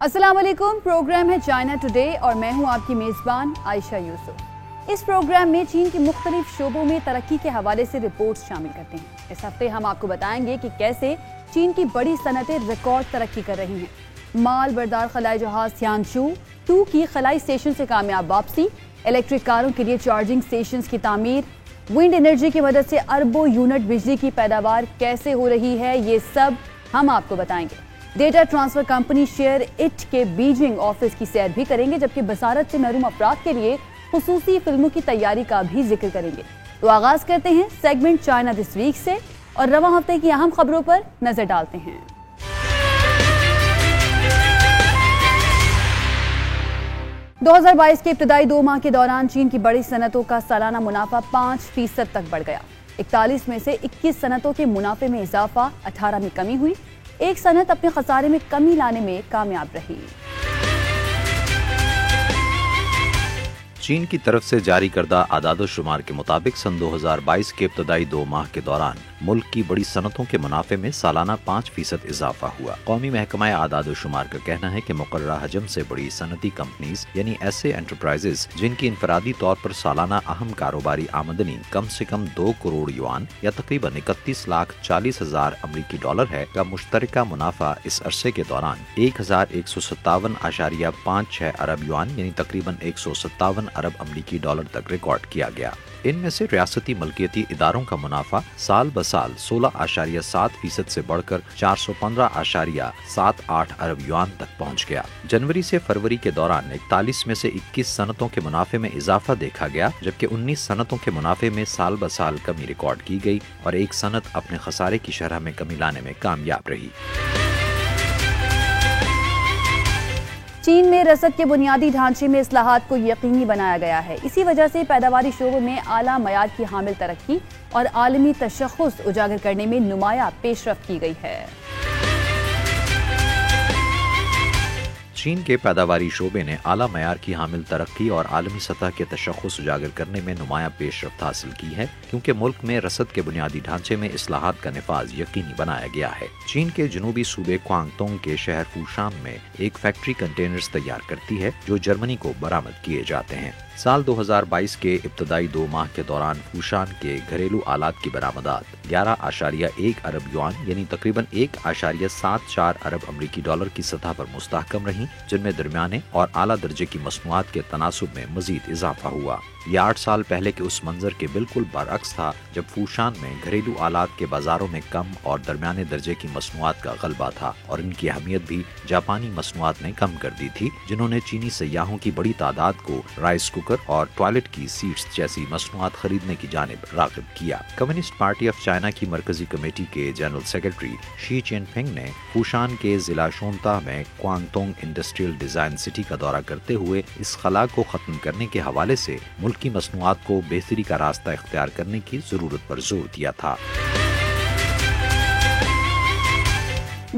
السلام علیکم، پروگرام ہے چائنا ٹوڈے اور میں ہوں آپ کی میزبان عائشہ یوسف۔ اس پروگرام میں چین کی مختلف شعبوں میں ترقی کے حوالے سے رپورٹس شامل کرتے ہیں۔ اس ہفتے ہم آپ کو بتائیں گے کہ کیسے چین کی بڑی صنعتیں ریکارڈ ترقی کر رہی ہیں۔ مال بردار خلائی جہاز تیانچو 2 کی خلائی اسٹیشن سے کامیاب واپسی، الیکٹرک کاروں کے لیے چارجنگ اسٹیشنز کی تعمیر، ونڈ انرجی کی مدد سے اربوں یونٹ بجلی کی پیداوار کیسے ہو رہی ہے، یہ سب ہم آپ کو بتائیں گے۔ Data transfer company share it کے بیجنگ آفس کی سیر بھی کریں گے، جبکہ بصارت سے محروم افراد کے لیے خصوصی فلموں کی تیاری کا بھی ذکر کریں گے۔ تو آغاز کرتے ہیں سیگمنٹ چائنا دس ویک سے اور رواں ہفتے کی اہم خبروں پر نظر ڈالتے ہیں۔ 2022 کے ابتدائی 2 ماہ کے دوران چین کی بڑی صنعتوں کا سالانہ منافع 5% تک بڑھ گیا۔ 41 میں سے 21 صنعتوں کے منافع میں اضافہ، 18 میں کمی ہوئی۔ ایک صنعت اپنے خسارے میں کمی لانے میں کامیاب رہی۔ چین کی طرف سے جاری کردہ اعداد و شمار کے مطابق سن 2022 کے ابتدائی 2 ماہ کے دوران ملک کی بڑی صنعتوں کے منافع میں سالانہ 5% اضافہ ہوا۔ قومی محکمہ اعداد و شمار کا کہنا ہے کہ مقررہ حجم سے بڑی صنعتی کمپنیز یعنی ایسے انٹرپرائزز جن کی انفرادی طور پر سالانہ اہم کاروباری آمدنی کم سے کم 2 کروڑ یوان یا تقریباً 31,40,000 امریکی ڈالر ہے کا مشترکہ منافع اس عرصے کے دوران 1,157.56 ارب یوان یعنی تقریباً 157 ارب امریکی ڈالر تک ریکارڈ کیا گیا۔ ان میں سے ریاستی ملکیتی اداروں کا منافع سال بسال 16.7% سے بڑھ کر 415.78 ارب یوان تک پہنچ گیا۔ جنوری سے فروری کے دوران 41 میں سے 21 صنعتوں کے منافع میں اضافہ دیکھا گیا، جبکہ 19 صنعتوں کے منافع میں سال بسال کمی ریکارڈ کی گئی اور ایک صنعت اپنے خسارے کی شرح میں کمی لانے میں کامیاب رہی۔ چین میں رسد کے بنیادی ڈھانچے میں اصلاحات کو یقینی بنایا گیا ہے۔ اسی وجہ سے پیداواری شعبوں میں اعلیٰ معیار کی حامل ترقی اور عالمی تشخص اجاگر کرنے میں نمایاں پیش رفت کی گئی ہے۔ چین کے پیداواری شعبے نے اعلیٰ معیار کی حامل ترقی اور عالمی سطح کے تشخص اجاگر کرنے میں نمایاں پیش رفت حاصل کی ہے، کیونکہ ملک میں رسد کے بنیادی ڈھانچے میں اصلاحات کا نفاذ یقینی بنایا گیا ہے۔ چین کے جنوبی صوبے کوانگتونگ کے شہر فوشان میں ایک فیکٹری کنٹینرز تیار کرتی ہے جو جرمنی کو برآمد کیے جاتے ہیں۔ سال 2022 کے ابتدائی 2 ماہ کے دوران فوشان کے گھریلو آلات کی برآمدات 11.1 ارب یوان یعنی تقریباً 1.74 ارب امریکی ڈالر کی سطح پر مستحکم رہیں، جن میں درمیانے اور اعلیٰ درجے کی مصنوعات کے تناسب میں مزید اضافہ ہوا۔ یہ 8 سال پہلے کے اس منظر کے بالکل برعکس تھا جب فوشان میں گھریلو آلات کے بازاروں میں کم اور درمیانے درجے کی مصنوعات کا غلبہ تھا، اور ان کی اہمیت بھی جاپانی مصنوعات نے کم کر دی تھی، جنہوں نے چینی سیاحوں کی بڑی تعداد کو رائس کوکر اور ٹوائلٹ کی سیٹس جیسی مصنوعات خریدنے کی جانب راغب کیا۔ کمیونسٹ پارٹی آف چائنا کی مرکزی کمیٹی کے جنرل سیکرٹری شی چین پھنگ نے فوشان کے ضلع شونتا میں کوانگتونگ انڈسٹریل ڈیزائن سٹی کا دورہ کرتے ہوئے اس خلا کو ختم کرنے کے حوالے سے ملک کی مصنوعات کو بہتری کا راستہ اختیار کرنے کی ضرورت پر زور دیا تھا۔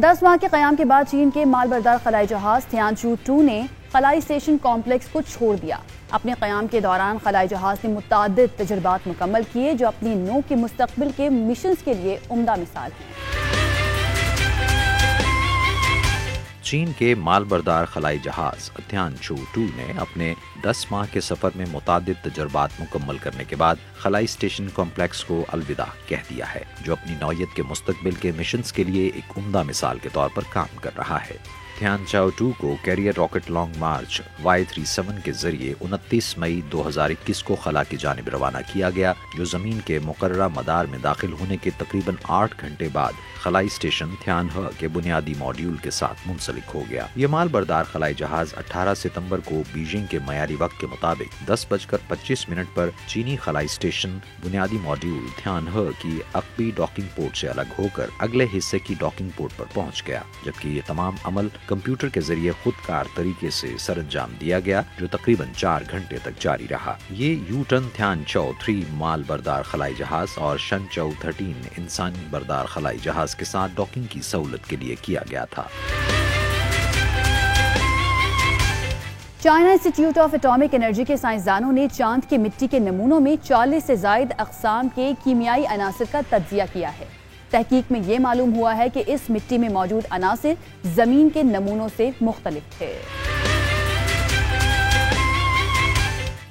10 ماہ کے قیام کے بعد چین کے مال بردار خلائی جہاز تیانچو 2 نے خلائی اسٹیشن کمپلیکس کو چھوڑ دیا۔ اپنے قیام کے دوران خلائی جہاز نے متعدد تجربات مکمل کیے جو اپنی نو کے مستقبل کے مشنز کے لیے عمدہ مثال ہیں۔ چین کے مال بردار خلائی جہاز تیانچو 2 نے اپنے 10 ماہ کے سفر میں متعدد تجربات مکمل کرنے کے بعد خلائی اسٹیشن کمپلیکس کو الوداع کہہ دیا ہے، جو اپنی نوعیت کے مستقبل کے مشنز کے لیے ایک عمدہ مثال کے طور پر کام کر رہا ہے۔ تیانچو 2 کو career rocket long march Y-37 کے ذریعے 29 مئی 2021 کو خلا کی جانب روانہ کیا گیا، جو زمین کے مقررہ مدار میں داخل ہونے کے تقریباً 8 گھنٹے بعد خلائی اسٹیشن تیانہے کے بنیادی ماڈیول کے ساتھ منسلک ہو گیا۔ یہ مال بردار خلائی جہاز 18 ستمبر کو بیجنگ کے معیاری وقت کے مطابق 10:25 پر چینی خلائی اسٹیشن بنیادی ماڈیول تیانہے کی عقبی ڈاکنگ پورٹ سے الگ ہو کر اگلے حصے کی ڈاکنگ پورٹ پر پہنچ گیا، جبکہ یہ تمام عمل کمپیوٹر کے ذریعے خود کار طریقے سے سر انجام دیا گیا، جو تقریباً 4 گھنٹے تک جاری رہا۔ یہ یوٹن تیانچو 3 مال بردار خلائی جہاز اور شنچو 13 انسانی بردار خلائی جہاز کے ساتھ ڈاکنگ کی سہولت کے لیے کیا گیا تھا۔ China institute of atomic energy کے سائنسدانوں نے چاند کی مٹی کے نمونوں میں 40 سے زائد اقسام کے کیمیائی عناصر کا تجزیہ کیا ہے۔ تحقیق میں یہ معلوم ہوا ہے کہ اس مٹی میں موجود عناصر زمین کے نمونوں سے مختلف تھے۔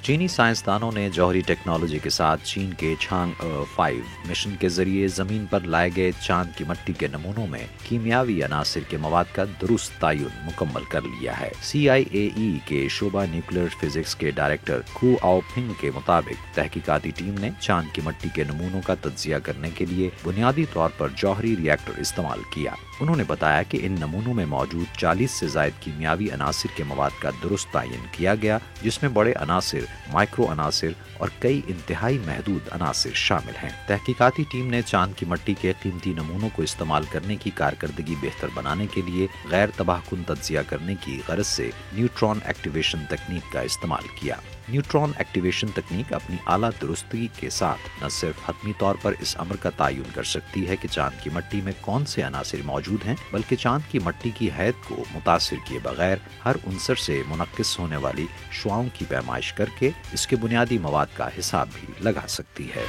چینی سائنسدانوں نے جوہری ٹیکنالوجی کے ساتھ چین کے چانگ 5 مشن کے ذریعے زمین پر لائے گئے چاند کی مٹی کے نمونوں میں کیمیاوی عناصر کے مواد کا درست تعین مکمل کر لیا ہے۔ CIAE کے شعبہ نیوکلیئر فزکس کے ڈائریکٹر کو آؤ پھنگ کے مطابق تحقیقاتی ٹیم نے چاند کی مٹی کے نمونوں کا تجزیہ کرنے کے لیے بنیادی طور پر جوہری ری ایکٹر استعمال کیا۔ انہوں نے بتایا کہ ان نمونوں میں موجود 40 سے زائد کیمیاوی عناصر کے مواد کا درست تعین کیا گیا، جس میں بڑے عناصر، مائکرو عناصر اور کئی انتہائی محدود عناصر شامل ہیں۔ تحقیقاتی ٹیم نے چاند کی مٹی کے قیمتی نمونوں کو استعمال کرنے کی کارکردگی بہتر بنانے کے لیے غیر تباہ کن تجزیہ کرنے کی غرض سے نیوٹرون ایکٹیویشن تکنیک کا استعمال کیا۔ نیوٹرون ایکٹیویشن تکنیک اپنی اعلیٰ درستگی کے ساتھ نہ صرف حتمی طور پر اس امر کا تعین کر سکتی ہے کہ چاند کی مٹی میں کون سے عناصر موجود ہیں، بلکہ چاند کی مٹی کی حیت کو متاثر کیے بغیر ہر عنصر سے منعکس ہونے والی شعاؤں کی پیمائش کر کے اس کے بنیادی مواد کا حساب بھی لگا سکتی ہے۔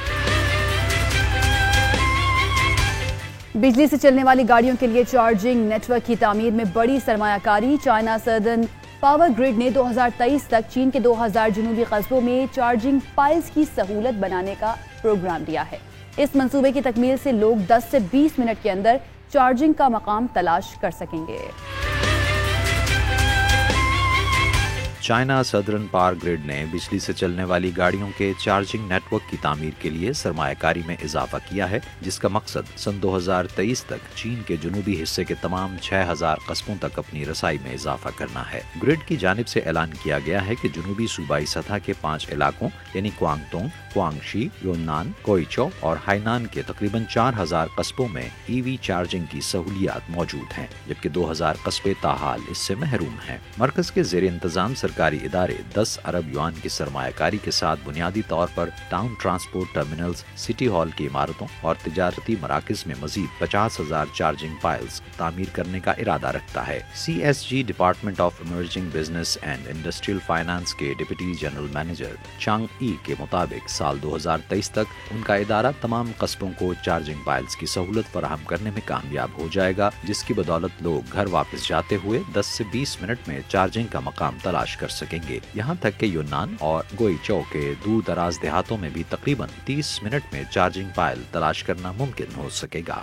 بجلی سے چلنے والی گاڑیوں کے لیے چارجنگ نیٹ ورک کی تعمیر میں بڑی سرمایہ کاری۔ چائنا سدرن پاور گریڈ نے 2023 تک چین کے 2000 جنوبی قصبوں میں چارجنگ پائلز کی سہولت بنانے کا پروگرام دیا ہے۔ اس منصوبے کی تکمیل سے لوگ 10 سے 20 منٹ کے اندر چارجنگ کا مقام تلاش کر سکیں گے۔ چائنا سدرن پاور گریڈ نے بجلی سے چلنے والی گاڑیوں کے چارجنگ نیٹ ورک کی تعمیر کے لیے سرمایہ کاری میں اضافہ کیا ہے، جس کا مقصد سن 2023 تک چین کے جنوبی حصے کے تمام 6000 قصبوں تک اپنی رسائی میں اضافہ کرنا ہے۔ گریڈ کی جانب سے اعلان کیا گیا ہے کہ جنوبی صوبائی سطح کے 5 علاقوں یعنی کوانگتونگ، کوانگشی، یونان، کوئچو اور ہائنان کے تقریباً 4000 قصبوں میں EV چارجنگ کی سہولیات موجود ہیں، جبکہ 2000 قصبے تاحال اس سے محروم ہیں۔ مرکز کے زیر انتظام سرکاری ادارے 10 ارب یوان کی سرمایہ کاری کے ساتھ بنیادی طور پر town transport terminals, city hall کی عمارتوں اور تجارتی مراکز میں مزید 50,000 چارجنگ پائلز تعمیر کرنے کا ارادہ رکھتا ہے۔ CSG department of emerging business and industrial finance کے ڈپٹی جنرل مینیجر چانگ ای کے مطابق سال 2023 تک ان کا ادارہ تمام قصبوں کو چارجنگ پائلز کی سہولت فراہم کرنے میں کامیاب ہو جائے گا، جس کی بدولت لوگ گھر واپس جاتے ہوئے 10 سے 20 منٹ میں چارجنگ کا مقام تلاش کر سکیں گے۔ یہاں تک کہ یونان اور گوئچو کے دور دراز دیہاتوں میں بھی تقریباً 30 منٹ میں چارجنگ پائل تلاش کرنا ممکن ہو سکے گا۔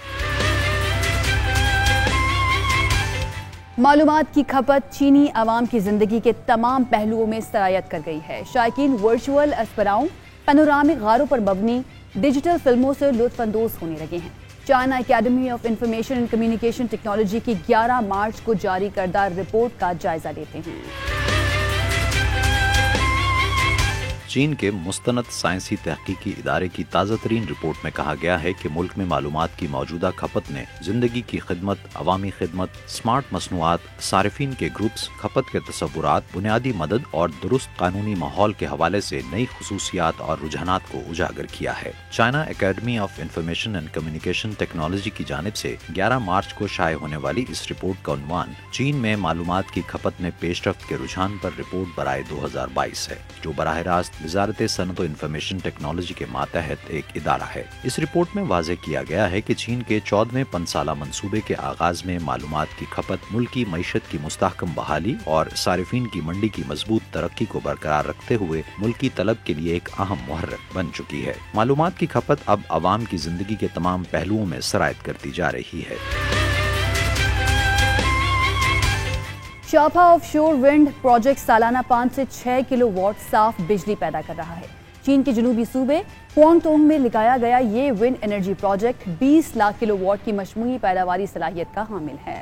معلومات کی کھپت چینی عوام کی زندگی کے تمام پہلوؤں میں سرایت کر گئی ہے۔ شائقین ورچوئل اسپراؤں، پینورامک غاروں پر مبنی ڈیجیٹل فلموں سے لطف اندوز ہونے لگے ہیں۔ China academy of information and communication technology کی 11 مارچ کو جاری کردہ رپورٹ کا جائزہ لیتے ہیں۔ چین کے مستند سائنسی تحقیقی ادارے کی تازہ ترین رپورٹ میں کہا گیا ہے کہ ملک میں معلومات کی موجودہ کھپت نے زندگی کی خدمت، عوامی خدمت، اسمارٹ مصنوعات، صارفین کے گروپس، کھپت کے تصورات، بنیادی مدد اور درست قانونی ماحول کے حوالے سے نئی خصوصیات اور رجحانات کو اجاگر کیا ہے۔ China academy of information and communication technology کی جانب سے 11 مارچ کو شائع ہونے والی اس رپورٹ کا عنوان چین میں معلومات کی کھپت میں پیش رفت کے رجحان پر رپورٹ برائے 2022 ہے، جو براہ راست وزارت صنعت و انفارمیشن ٹیکنالوجی کے ماتحت ایک ادارہ ہے۔ اس رپورٹ میں واضح کیا گیا ہے کہ چین کے 14ویں 5 سالہ منصوبے کے آغاز میں معلومات کی کھپت ملکی معیشت کی مستحکم بحالی اور صارفین کی منڈی کی مضبوط ترقی کو برقرار رکھتے ہوئے ملکی طلب کے لیے ایک اہم محرک بن چکی ہے۔ معلومات کی کھپت اب عوام کی زندگی کے تمام پہلوؤں میں سرایت کرتی جا رہی ہے۔ شاپا آف شور ونڈ پروجیکٹ سالانہ 5 سے 6 کلو واٹ صاف بجلی پیدا کر رہا ہے۔ چین کے جنوبی صوبے کوانگتونگ میں لگایا گیا یہ wind energy project 20 lakh kilowatt کی مجموعی پیداواری صلاحیت کا حامل ہے۔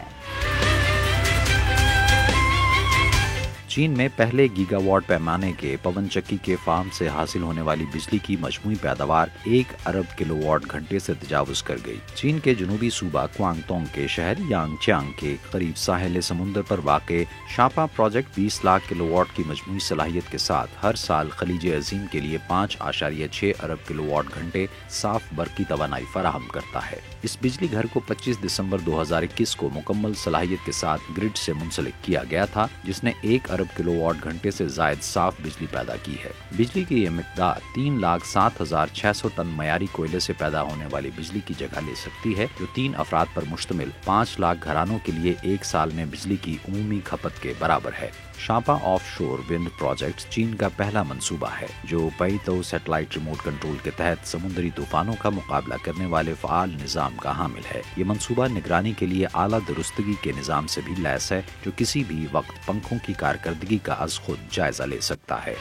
چین میں پہلے گیگا واٹ پیمانے کے پون چکی کے فارم سے حاصل ہونے والی بجلی کی مجموعی پیداوار 1 ارب کلو واٹ گھنٹے سے تجاوز کر گئی۔ چین کے جنوبی صوبہ کوانگتونگ کے شہر یانگ چیانگ کے قریب ساحل سمندر پر واقع شاپا پروجیکٹ 20 لاکھ کلو واٹ کی مجموعی صلاحیت کے ساتھ ہر سال خلیج عظیم کے لیے 5.6 ارب کلو واٹ گھنٹے صاف برقی توانائی فراہم کرتا ہے۔ اس بجلی گھر کو 25 دسمبر 2021 کو مکمل صلاحیت کے ساتھ گرڈ سے منسلک کیا گیا تھا، جس نے 1 ارب ارب کلو واٹ گھنٹے سے زائد صاف بجلی پیدا کی ہے۔ بجلی کی یہ مقدار 3,07,600 ٹن معیاری کوئلے سے پیدا ہونے والی بجلی کی جگہ لے سکتی ہے، جو 3 افراد پر مشتمل 5 لاکھ گھرانوں کے لیے ایک سال میں بجلی کی عمومی کھپت کے برابر ہے۔ شانپا آف شور ونڈ پروجیکٹ چین کا پہلا منصوبہ ہے جو پیتو سیٹلائٹ ریموٹ کنٹرول کے تحت سمندری طوفانوں کا مقابلہ کرنے والے فعال نظام کا حامل ہے۔ یہ منصوبہ نگرانی کے لیے اعلیٰ درستگی کے نظام سے بھی لیس ہے، جو کسی بھی وقت پنکھوں کی کارکردگی کا از خود جائزہ لے سکتا ہے۔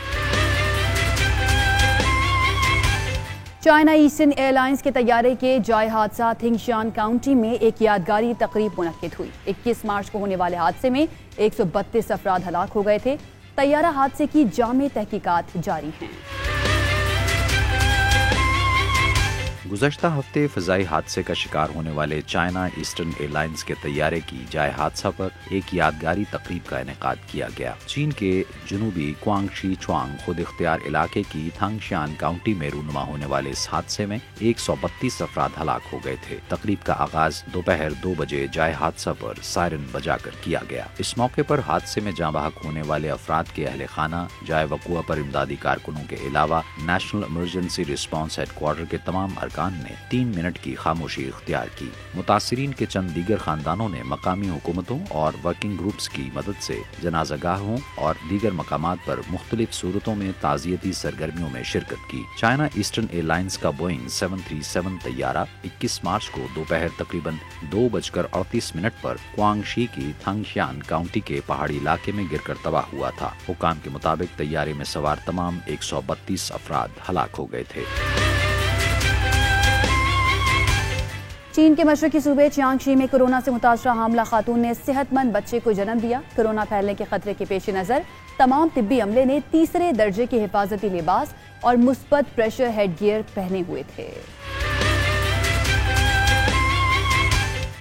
چائنا ایسٹرن ایئر لائنز کے طیارے کے جائے حادثہ تھنگشیان کاؤنٹی میں ایک یادگاری تقریب منعقد ہوئی۔ 21 مارچ کو ہونے والے حادثے میں 132 افراد ہلاک ہو گئے تھے۔ طیارہ حادثے کی جامع تحقیقات جاری ہیں۔ گزشتہ ہفتے فضائی حادثے کا شکار ہونے والے چائنا ایسٹرن ایئر لائنز کے طیارے کی جائے حادثہ پر ایک یادگاری تقریب کا انعقاد کیا گیا۔ چین کے جنوبی کوانگشی چوانگ خود اختیار علاقے کی تھانگشیان کاؤنٹی میں رونما ہونے والے اس حادثے میں 132 افراد ہلاک ہو گئے تھے۔ تقریب کا آغاز دوپہر 2 بجے جائے حادثہ پر سائرن بجا کر کیا گیا۔ اس موقع پر حادثے میں جاں بحق ہونے والے افراد کے اہل خانہ، جائے وقوع پر امدادی کارکنوں کے علاوہ national emergency response head quarter کے تمام ارکان نے 3 منٹ کی خاموشی اختیار کی۔ متاثرین کے چند دیگر خاندانوں نے مقامی حکومتوں اور ورکنگ گروپس کی مدد سے جنازہ گاہوں اور دیگر مقامات پر مختلف صورتوں میں تعزیتی سرگرمیوں میں شرکت کی۔ چائنا ایسٹرن ایئر لائنز کا بوئنگ 737 طیارہ 21 مارچ کو دوپہر تقریباً 2:38 پر کوانگشی کی تھانگشیان کاؤنٹی کے پہاڑی علاقے میں گر کر تباہ ہوا تھا۔ حکام کے مطابق طیارے میں سوار تمام 132 افراد ہلاک ہو گئے تھے۔ چین کے مشرقی صوبے چیانگشی میں کورونا سے متاثرہ حاملہ خاتون نے صحت مند بچے کو جنم دیا۔ کورونا پھیلنے کے خطرے کے پیش نظر تمام طبی عملے نے تیسرے درجے کے حفاظتی لباس اور مثبت پریشر ہیڈ گیئر پہنے ہوئے تھے۔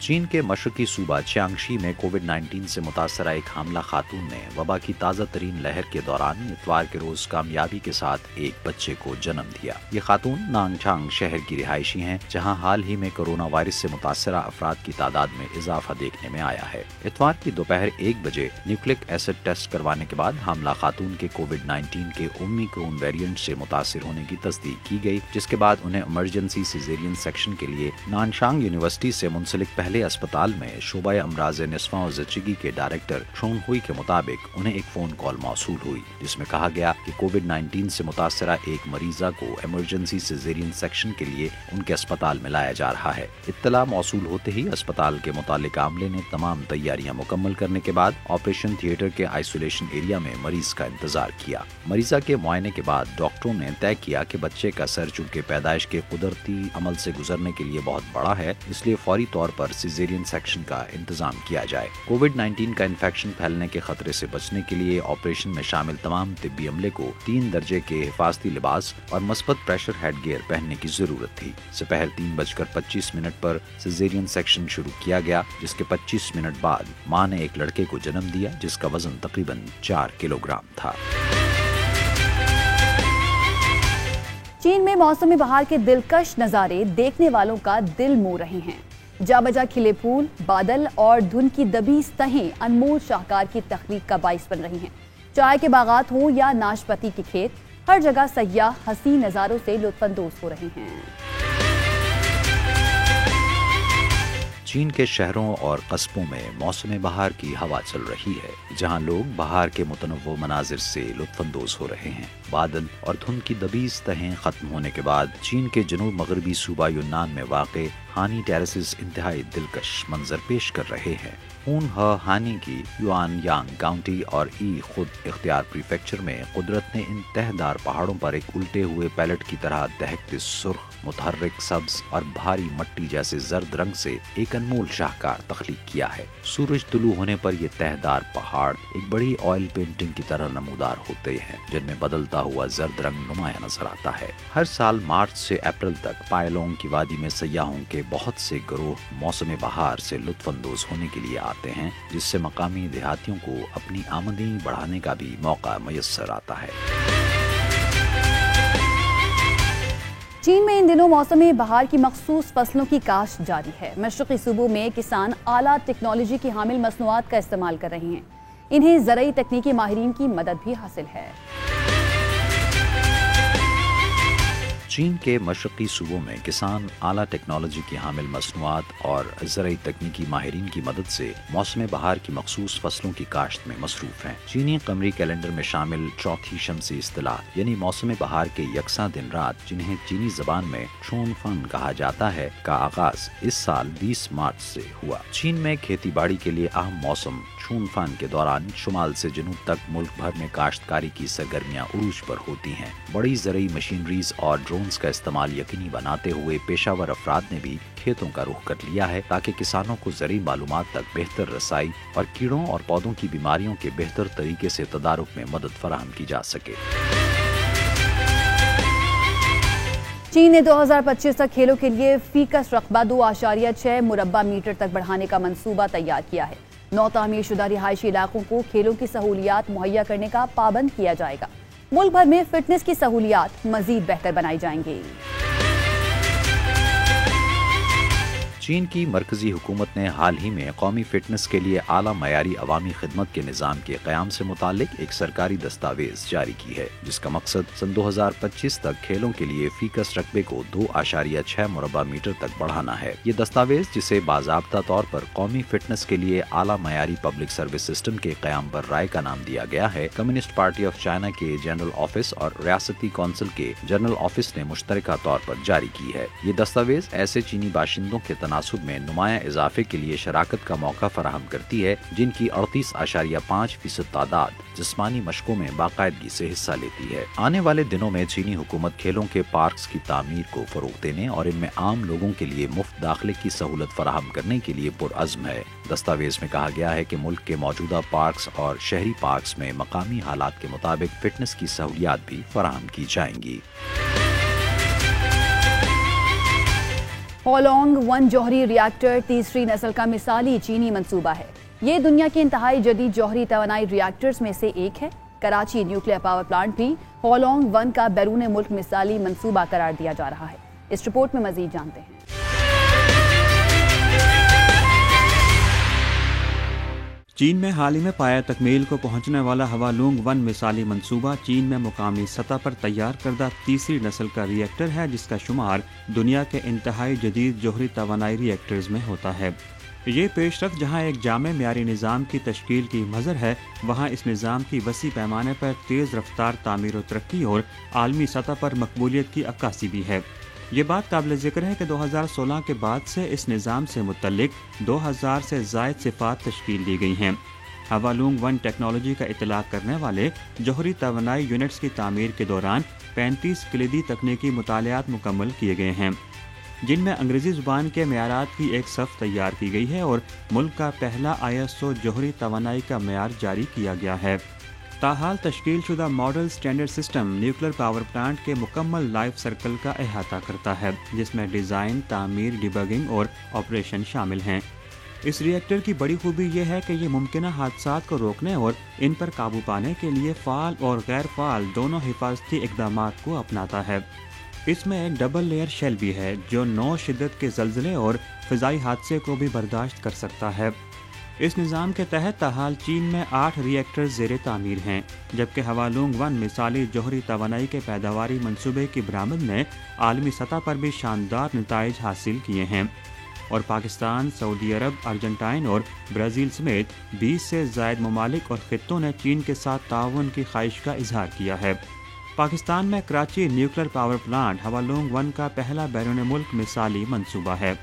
چین کے مشرقی صوبہ چیانگشی میں کووڈ-19 سے متاثرہ ایک حاملہ خاتون نے وبا کی تازہ ترین لہر کے دوران اتوار کے روز کامیابی کے ساتھ ایک بچے کو جنم دیا۔ یہ خاتون نانگچانگ شہر کی رہائشی ہیں، جہاں حال ہی میں کورونا وائرس سے متاثرہ افراد کی تعداد میں اضافہ دیکھنے میں آیا ہے۔ اتوار کی دوپہر 1 بجے نیوکلک ایسڈ ٹیسٹ کروانے کے بعد حاملہ خاتون کے کووڈ-19 کے اومیکرون ویریئنٹ سے متاثر ہونے کی تصدیق کی گئی، جس کے بعد انہیں ایمرجنسی سیزیرین سیکشن کے لیے نانشانگ یونیورسٹی سے منسلک پہلے اسپتال میں شعبہ امراض نسواں و زچگی کے ڈائریکٹر شون ہوئی کے مطابق انہیں ایک فون کال موصول ہوئی، جس میں کہا گیا کہ کووڈ-19 سے متاثرہ ایک مریضہ کو ایمرجنسی سیزیرین سیکشن کے لیے ان کے اسپتال میں لایا جا رہا ہے۔ اطلاع موصول ہوتے ہی اسپتال کے متعلقہ عملے نے تمام تیاریاں مکمل کرنے کے بعد آپریشن تھیٹر کے آئسولیشن ایریا میں مریض کا انتظار کیا۔ مریضہ کے معائنے کے بعد ڈاکٹروں نے طے کیا کہ بچے کا سر چونکہ پیدائش کے قدرتی عمل سے گزرنے کے لیے بہت بڑا ہے، اس لیے فوری طور پر سیزیرین سیکشن کا انتظام کیا جائے۔ کووڈ-19 کا انفیکشن پھیلنے کے خطرے سے بچنے کے لیے آپریشن میں شامل تمام طبی عملے کو 3 درجے کے حفاظتی لباس اور مثبت پریشر ہیڈ گیئر پہننے کی ضرورت تھی۔ سپہر 3:25 پر سیزیرین سیکشن شروع کیا گیا، جس کے 25 منٹ بعد ماں نے ایک لڑکے کو جنم دیا جس کا وزن تقریباً 4 کلو گرام تھا۔ چین میں موسم بہار کے دلکش نظارے دیکھنے والوں کا دل مو رہے ہیں۔ جا بجا کھلے پھول، بادل اور دھند کی دبی سطحیں انمول شاہکار کی تخلیق کا باعث بن رہی ہیں۔ چائے کے باغات ہوں یا ناشپاتی کے کھیت، ہر جگہ سیاح حسین نظاروں سے لطف اندوز ہو رہے ہیں۔ چین کے شہروں اور قصبوں میں موسم بہار کی ہوا چل رہی ہے، جہاں لوگ بہار کے متنوع مناظر سے لطف اندوز ہو رہے ہیں۔ بادل اور دھند کی دبی سطحیں ختم ہونے کے بعد چین کے جنوب مغربی صوبہ یونان میں واقع ہانی ٹیریسز انتہائی دلکش منظر پیش کر رہے ہیں۔ ہانی کی یوان یانگ کاؤنٹی اور خود اختیار پریفیکچر میں قدرت نے ان تہہ دار پہاڑوں پر ایک الٹے ہوئے پیلٹ کی طرح دہکتے سرخ، متحرک سبز اور بھاری مٹی جیسے زرد رنگ سے ایک انمول شاہکار تخلیق کیا ہے۔ سورج طلوع ہونے پر یہ تہہ دار پہاڑ ایک بڑی آئل پینٹنگ کی طرح نمودار ہوتے ہیں، جن میں بدلتا ہوا زرد رنگ نمایاں نظر آتا ہے۔ ہر سال مارچ سے اپریل تک پائلونگ کی وادی میں سیاحوں کے بہت سے گروہ موسم بہار سے لطف اندوز ہونے کے لیے آتے ہیں، جس سے مقامی دیہاتیوں کو اپنی آمدنی بڑھانے کا بھی موقع میسر آتا ہے۔ چین میں ان دنوں موسم بہار کی مخصوص فصلوں کی کاشت جاری ہے۔ مشرقی صوبوں میں کسان اعلیٰ ٹیکنالوجی کی حامل مصنوعات کا استعمال کر رہے ہیں۔ انہیں زرعی تکنیکی ماہرین کی مدد بھی حاصل ہے۔ چین کے مشرقی صوبوں میں کسان اعلیٰ ٹیکنالوجی کی حامل مصنوعات اور زرعی تکنیکی ماہرین کی مدد سے موسم بہار کی مخصوص فصلوں کی کاشت میں مصروف ہیں۔ چینی قمری کیلنڈر میں شامل چوتھی شمسی اصطلاح یعنی موسم بہار کے یکساں دن رات، جنہیں چینی زبان میں چون فن کہا جاتا ہے، کا آغاز اس سال 20 مارچ سے ہوا۔ چین میں کھیتی باڑی کے لیے اہم موسم چون فن کے دوران شمال سے جنوب تک ملک بھر میں کاشتکاری کی سرگرمیاں عروج پر ہوتی ہیں۔ بڑی زرعی مشینریز اور ڈرونز کا استعمال یقینی بناتے ہوئے پیشہ ور افراد نے بھی کھیتوں کا رخ کر لیا ہے تاکہ کسانوں کو زرعی معلومات تک بہتر رسائی اور کیڑوں اور پودوں کی بیماریوں کے بہتر طریقے سے تدارک میں مدد فراہم کی جا سکے۔ چین نے 2025 تک کھیلوں کے لیے فیکس رقبہ 2.6 مربع میٹر تک بڑھانے کا منصوبہ تیار کیا ہے۔ نو تعمیر شدہ رہائشی علاقوں کو کھیلوں کی سہولیات مہیا کرنے کا پابند کیا جائے گا۔ ملک بھر میں فٹنس کی سہولیات مزید بہتر بنائی جائیں گی۔ چین کی مرکزی حکومت نے حال ہی میں قومی فٹنس کے لیے اعلیٰ معیاری عوامی خدمت کے نظام کے قیام سے متعلق ایک سرکاری دستاویز جاری کی ہے، جس کا مقصد سن 2025 تک کھیلوں کے لیے فیکس رقبے کو 2.6 مربع میٹر تک بڑھانا ہے۔ یہ دستاویز، جسے باضابطہ طور پر قومی فٹنس کے لیے اعلیٰ معیاری پبلک سروس سسٹم کے قیام پر رائے کا نام دیا گیا ہے، کمیونسٹ پارٹی آف چائنا کے جنرل آفس اور ریاستی کونسل کے جنرل آفس نے مشترکہ طور پر جاری کی ہے۔ یہ دستاویز ایسے چینی باشندوں کے تناسب میں نمایاں اضافے کے لیے شراکت کا موقع فراہم کرتی ہے جن کی 38.5% تعداد جسمانی مشقوں میں باقاعدگی سے حصہ لیتی ہے۔ آنے والے دنوں میں چینی حکومت کھیلوں کے پارکس کی تعمیر کو فروغ دینے اور ان میں عام لوگوں کے لیے مفت داخلے کی سہولت فراہم کرنے کے لیے پرعزم ہے۔ دستاویز میں کہا گیا ہے کہ ملک کے موجودہ پارکس اور شہری پارکس میں مقامی حالات کے مطابق فٹنس کی سہولیات بھی فراہم کی جائیں گی۔ ہولونگ 1 جوہری ری ایکٹر تیسری نسل کا مثالی چینی منصوبہ ہے۔ یہ دنیا کے انتہائی جدید جوہری توانائی ری ایکٹرز میں سے ایک ہے۔ کراچی نیوکلیئر پاور پلانٹ بھی ہولونگ 1 کا بیرون ملک مثالی منصوبہ قرار دیا جا رہا ہے۔ اس رپورٹ میں مزید جانتے ہیں۔ چین میں حال ہی میں پایہ تکمیل کو پہنچنے والا ہوالونگ 1 مثالی منصوبہ چین میں مقامی سطح پر تیار کردہ تیسری نسل کا ری ایکٹر ہے، جس کا شمار دنیا کے انتہائی جدید جوہری توانائی ری ایکٹرز میں ہوتا ہے۔ یہ پیش رفت جہاں ایک جامع معیاری نظام کی تشکیل کی مظہر ہے، وہاں اس نظام کی وسیع پیمانے پر تیز رفتار تعمیر و ترقی اور عالمی سطح پر مقبولیت کی عکاسی بھی ہے۔ یہ بات قابل ذکر ہے کہ 2016 کے بعد سے اس نظام سے متعلق 2000 سے زائد صفات تشکیل دی گئی ہیں۔ ہوالونگ 1 ٹیکنالوجی کا اطلاق کرنے والے جوہری توانائی یونٹس کی تعمیر کے دوران 35 کلیدی تکنیکی مطالعات مکمل کیے گئے ہیں، جن میں انگریزی زبان کے معیارات کی ایک صف تیار کی گئی ہے اور ملک کا پہلا ISO جوہری توانائی کا معیار جاری کیا گیا ہے۔ تاحال تشکیل شدہ model standard system nuclear power plant کے مکمل لائف سرکل کا احاطہ کرتا ہے، جس میں ڈیزائن، تعمیر، ڈیبگنگ اور آپریشن شامل ہیں۔ اس ری ایکٹر کی بڑی خوبی یہ ہے کہ یہ ممکنہ حادثات کو روکنے اور ان پر قابو پانے کے لیے فعال اور غیر فعال دونوں حفاظتی اقدامات کو اپناتا ہے۔ اس میں ایک ڈبل لیئر شیل بھی ہے جو 9 شدت کے زلزلے اور فضائی حادثے کو بھی برداشت کر سکتا ہے۔ اس نظام کے تحت تاحال چین میں 8 ری ایکٹر زیر تعمیر ہیں، جبکہ ہوالونگ 1 مثالی جوہری توانائی کے پیداواری منصوبے کی برآمد نے عالمی سطح پر بھی شاندار نتائج حاصل کیے ہیں، اور پاکستان، سعودی عرب، ارجنٹائن اور برازیل سمیت 20 سے زائد ممالک اور خطوں نے چین کے ساتھ تعاون کی خواہش کا اظہار کیا ہے۔ پاکستان میں کراچی نیوکلیر پاور پلانٹ ہوالونگ 1 کا پہلا بیرون ملک مثالی منصوبہ ہے۔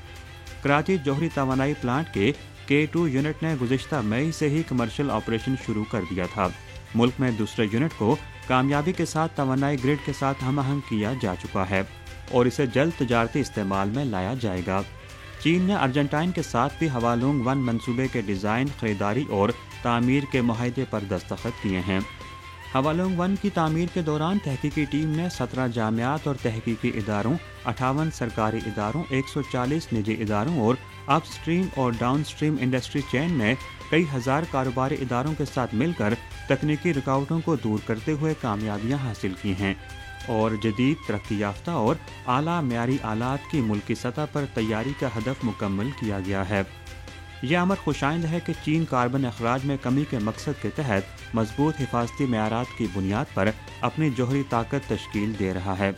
کراچی جوہری توانائی پلانٹ کے K2 یونٹ نے گزشتہ مئی سے ہی کمرشل آپریشن شروع کر دیا تھا۔ ملک میں دوسرے یونٹ کو کامیابی کے ساتھ توانائی گرڈ کے ساتھ ہم آہنگ کیا جا چکا ہے اور اسے جلد تجارتی استعمال میں لایا جائے گا۔ چین نے ارجنٹائن کے ساتھ بھی ہوالونگ 1 منصوبے کے ڈیزائن، خریداری اور تعمیر کے معاہدے پر دستخط کیے ہیں۔ ہوالونگ 1 کی تعمیر کے دوران تحقیقی ٹیم نے 17 جامعات اور تحقیقی اداروں، 58 سرکاری اداروں، 140 نجی اداروں اور اپ سٹریم اور ڈاؤن سٹریم انڈسٹری چین میں کئی ہزار کاروباری اداروں کے ساتھ مل کر تکنیکی رکاوٹوں کو دور کرتے ہوئے کامیابیاں حاصل کی ہیں اور جدید، ترقی یافتہ اور اعلیٰ معیاری آلات کی ملکی سطح پر تیاری کا ہدف مکمل کیا گیا ہے۔ یہ امر خوشائند ہے کہ چین کاربن اخراج میں کمی کے مقصد کے تحت مضبوط حفاظتی معیارات کی بنیاد پر اپنی جوہری طاقت تشکیل دے رہا ہے۔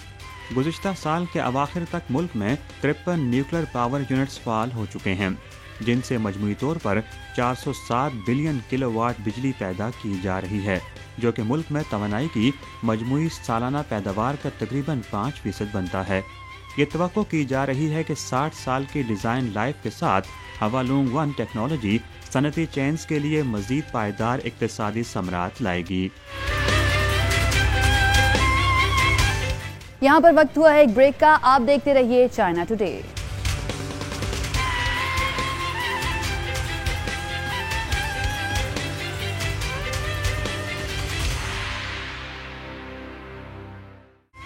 گزشتہ سال کے اواخر تک ملک میں 53 نیوکلیر پاور یونٹس فعال ہو چکے ہیں، جن سے مجموعی طور پر 407 بلین کلو واٹ بجلی پیدا کی جا رہی ہے، جو کہ ملک میں توانائی کی مجموعی سالانہ پیداوار کا تقریباً 5% بنتا ہے۔ یہ توقع کی جا رہی ہے کہ 60 سال کی ڈیزائن لائف کے ساتھ ہوالونگ 1 ٹیکنالوجی صنعتی چینز کے لیے مزید پائیدار اقتصادی ثمرات لائے گی۔ یہاں پر وقت ہوا ہے ایک بریک کا، آپ دیکھتے رہیے چائنا ٹوڈے۔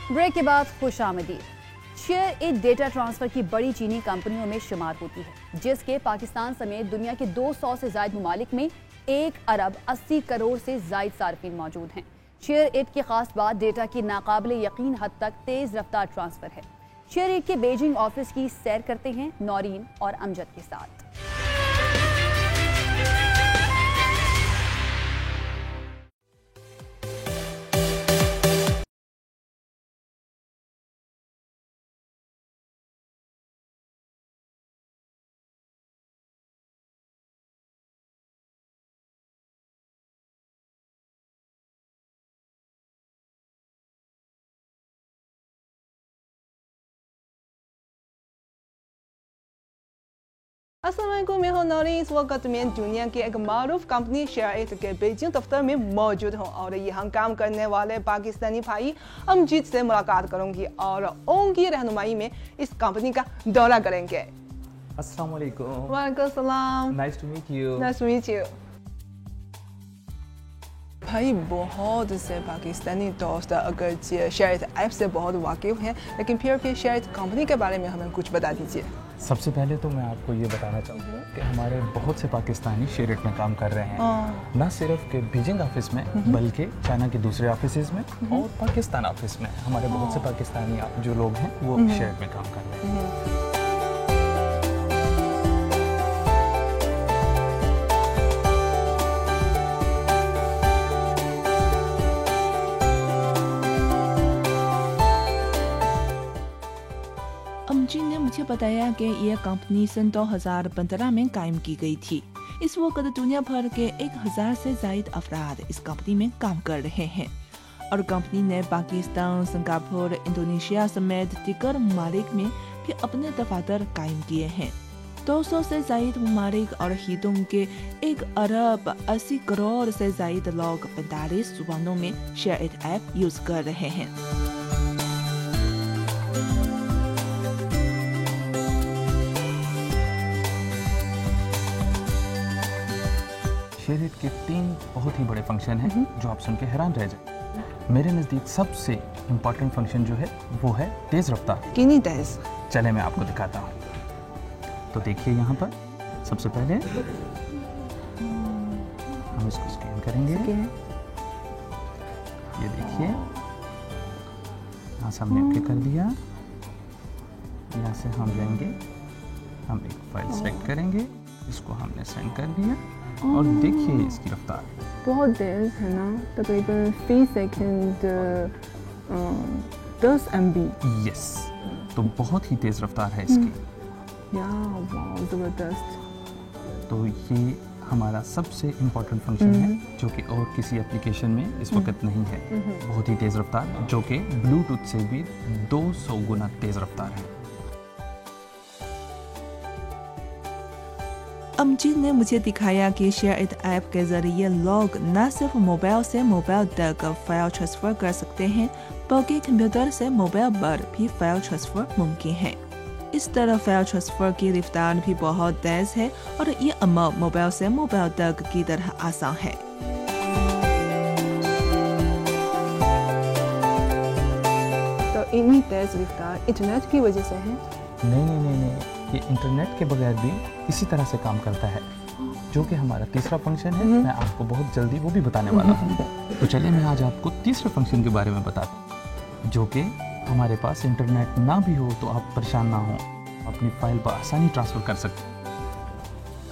بریک کے بعد خوش آمدید۔ شیئر ایک ڈیٹا ٹرانسفر کی بڑی چینی کمپنیوں میں شمار ہوتی ہے، جس کے پاکستان سمیت دنیا کے 200 سے زائد ممالک میں 1 ارب 80 کروڑ سے زائد صارفین موجود ہیں۔ شیئر ایٹ کی خاص بات ڈیٹا کی ناقابل یقین حد تک تیز رفتار ٹرانسفر ہے۔ شیئر ایٹ کے بیجنگ آفس کی سیر کرتے ہیں نورین اور امجد کے ساتھ۔ السلام علیکم، میں ہوں نورین۔ اس وقت میں دنیا کی ایک معروف کمپنی شیئر ایٹ کے بیجنگ دفتر میں موجود ہوں اور یہاں کام کرنے والے پاکستانی بھائی امجد سے ملاقات کروں گی اور ان کی رہنمائی میں اس کمپنی کا دورہ کریں گے۔ السلام علیکم۔ وعلیکم السلام۔ Nice to meet you. Nice to meet you. بھائی بہت سے پاکستانی دوست اگرچہ شیئر ایٹ ایپ سے بہت واقف ہیں، لیکن پھر بھی شیئر ایٹ کمپنی کے بارے میں ہمیں کچھ بتا دیجیے۔ سب سے پہلے تو میں آپ کو یہ بتانا چاہوں گا کہ ہمارے بہت سے پاکستانی شیئر ایٹ میں کام کر رہے ہیں، نہ صرف کہ بیجنگ آفس میں بلکہ چائنا کے دوسرے آفیسز میں اور پاکستان آفس میں ہمارے بہت سے پاکستانی جو لوگ ہیں وہ شیئر ایٹ میں کام کر رہے ہیں۔ امجد نے مجھے بتایا کہ یہ کمپنی سن 2015 میں قائم کی گئی تھی۔ اس وقت دنیا بھر کے 1000 سے زائد افراد اس کمپنی میں کام کر رہے ہیں اور کمپنی نے پاکستان، سنگاپور، انڈونیشیا سمیت دیگر ممالک میں بھی اپنے دفاتر قائم کیے ہیں۔ 200 سے زائد ممالک اور ہندوؤں کے 1 ارب 80 کروڑ سے زائد لوگ 45 زبانوں میں شیئر ایٹ ایپ یوز کر رہے ہیں۔ شیئر ایٹ کے 3 بہت ہی بڑے فنکشن ہیں جو آپ سن کے حیران رہ جائیں۔ میرے نزدیک سب سے امپورٹنٹ فنکشن جو ہے وہ ہے تیز رفتار۔ کتنی تیز؟ چلے میں آپ کو دکھاتا ہوں۔ تو دیکھیے یہاں پر سب سے پہلے ہم اس کو اسکین کریں گے۔ یہ دیکھیے یہاں سے ہم نے اوکے کر دیا۔ یہاں سے ہم لیں گے، ہم ایک فائل سلیکٹ کریں گے، اس کو ہم نے سینڈ کر دیا اور دیکھیے اس کی رفتار بہت تیز ہے نا، تقریباً 30 سیکنڈ 10 MB۔ یس، تو بہت ہی تیز رفتار ہے اس کی۔ واو، زبردست۔ تو یہ ہمارا سب سے امپورٹنٹ فنکشن ہے جو کہ اور کسی اپلیکیشن میں اس وقت نہیں ہے۔ بہت ہی تیز رفتار جو کہ بلوٹوتھ سے بھی 200 گنا تیز رفتار ہے۔ امجد نے مجھے دکھایا کہ شیئر ایٹ ایپ کے ذریعے لوگ نہ صرف موبائل سے موبائل تک فائل ٹرانسفر کر سکتے ہیں بلکہ کمپیوٹر سے موبائل پر بھی فائل ٹرانسفر ممکن ہے۔ اس طرح فائل ٹرانسفر کی رفتار بھی بہت تیز ہے اور یہ عمل موبائل سے موبائل تک کی طرح آسان ہے۔ تو اتنی تیز رفتار انٹرنیٹ کی وجہ سے ہے؟ نہیں، یہ انٹرنیٹ کے بغیر بھی اسی طرح سے کام کرتا ہے، جو کہ ہمارا تیسرا فنکشن ہے۔ میں آپ کو بہت جلدی وہ بھی بتانے والا ہوں۔ تو چلیے میں آج آپ کو تیسرے فنکشن کے بارے میں بتاتا ہوں، جو کہ ہمارے پاس انٹرنیٹ نہ بھی ہو تو آپ پریشان نہ ہوں، اپنی فائل بآسانی ٹرانسفر کر سکتے ہیں۔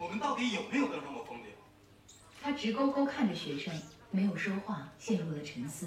我们到底有没有得那么疯癫？他直勾勾看着学生，没有说话，陷入了沉思。